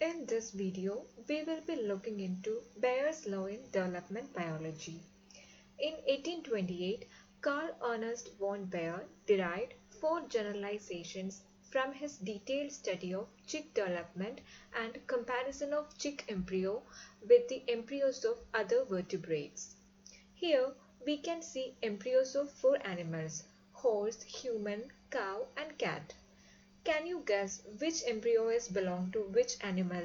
In this video, we will be looking into Baer's law in development biology. In 1828, Carl Ernst von Baer derived four generalizations from his detailed study of chick development and comparison of chick embryo with the embryos of other vertebrates. Here, we can see embryos of four animals: horse, human, cow, and cat. Can you guess which embryos belong to which animal?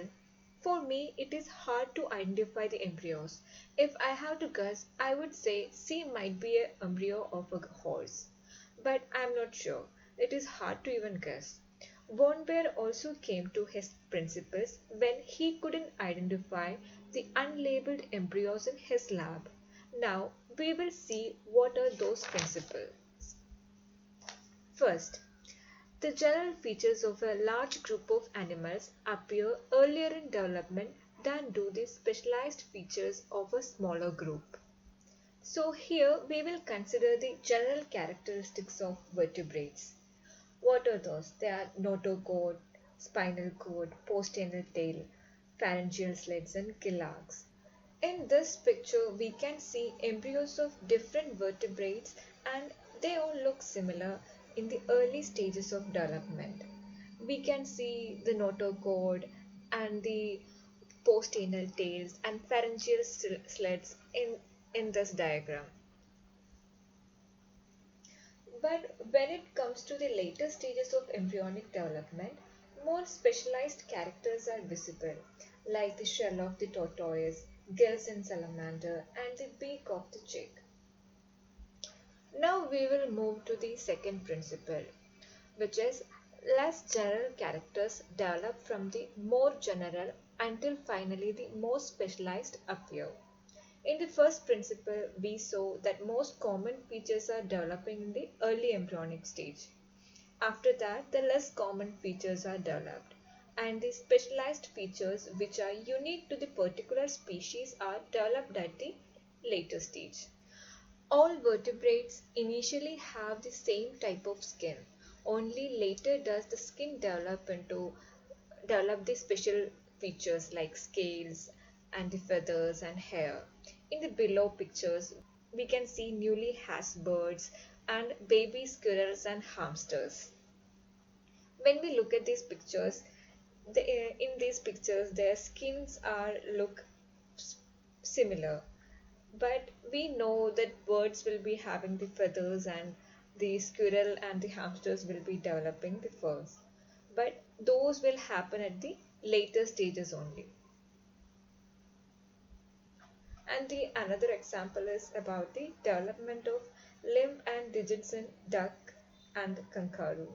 For me, it is hard to identify the embryos. If I have to guess, I would say C might be an embryo of a horse. But I am not sure. It is hard to even guess. Von Baer also came to his principles when he couldn't identify the unlabeled embryos in his lab. Now, we will see what are those principles. First, the general features of a large group of animals appear earlier in development than do the specialized features of a smaller group. So here we will consider the general characteristics of vertebrates. What are those? They are notochord, spinal cord, postanal tail, pharyngeal slits and gillards. In this picture we can see embryos of different vertebrates and they all look similar in the early stages of development. We can see the notochord and the postanal tails and pharyngeal slits in this diagram. But when it comes to the later stages of embryonic development, more specialized characters are visible, like the shell of the tortoise, gills in salamander, and the beak of the chick. Now we will move to the second principle, which is less general characters develop from the more general until finally the more specialized appear. In the first principle, we saw that most common features are developing in the early embryonic stage. After that, the less common features are developed, and the specialized features which are unique to the particular species are developed at the later stage. All vertebrates initially have the same type of skin. Only later does the skin develop the special features like scales and the feathers and hair. In the below pictures, we can see newly hatched birds and baby squirrels and hamsters. When we look at these pictures, in these pictures their skins are look similar, but we know that birds will be having the feathers and the squirrel and the hamsters will be developing the furs, but those will happen at the later stages only. And the another example is about the development of limb and digits in duck and kangaroo.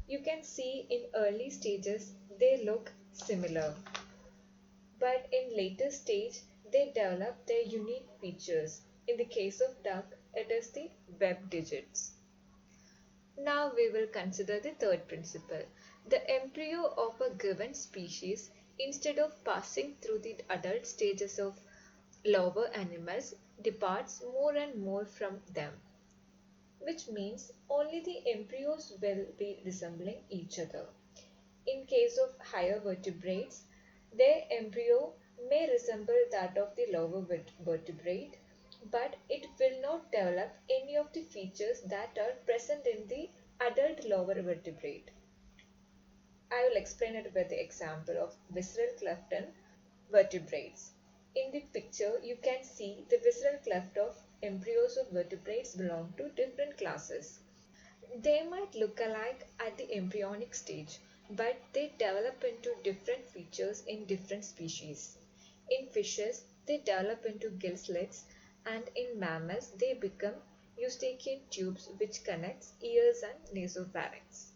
You can see in early stages they look similar, but in later stage they develop their unique features. In the case of duck, it is the web digits. Now we will consider the third principle. The embryo of a given species, instead of passing through the adult stages of lower animals, departs more and more from them, which means only the embryos will be resembling each other. In case of higher vertebrates, their embryo may resemble that of the lower vertebrate, but it will not develop any of the features that are present in the adult lower vertebrate. I will explain it with the example of visceral cleft in vertebrates. In the picture, you can see the visceral cleft of embryos of vertebrates belong to different classes. They might look alike at the embryonic stage, but they develop into different features in different species. In fishes, they develop into gill slits, and in mammals, they become eustachian tubes which connects ears and nasopharynx.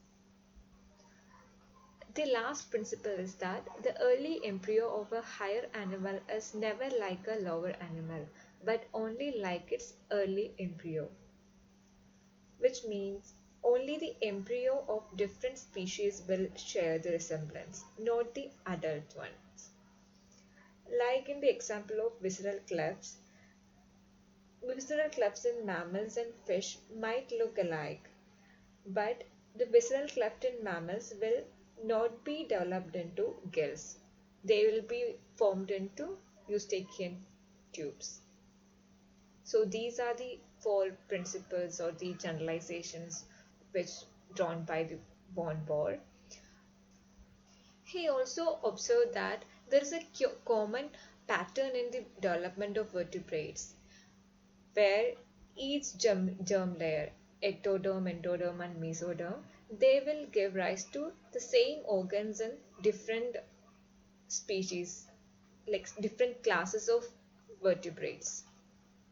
The last principle is that the early embryo of a higher animal is never like a lower animal, but only like its early embryo, which means only the embryo of different species will share the resemblance, not the adult ones. Like in the example of visceral clefts in mammals and fish might look alike, but the visceral cleft in mammals will not be developed into gills. they will be formed into eustachian tubes. So these are the four principles or the generalizations which drawn by the von Bohr. He also observed that there is a common pattern in the development of vertebrates where each germ layer, ectoderm, endoderm, and mesoderm, they will give rise to the same organs in different species, like different classes of vertebrates.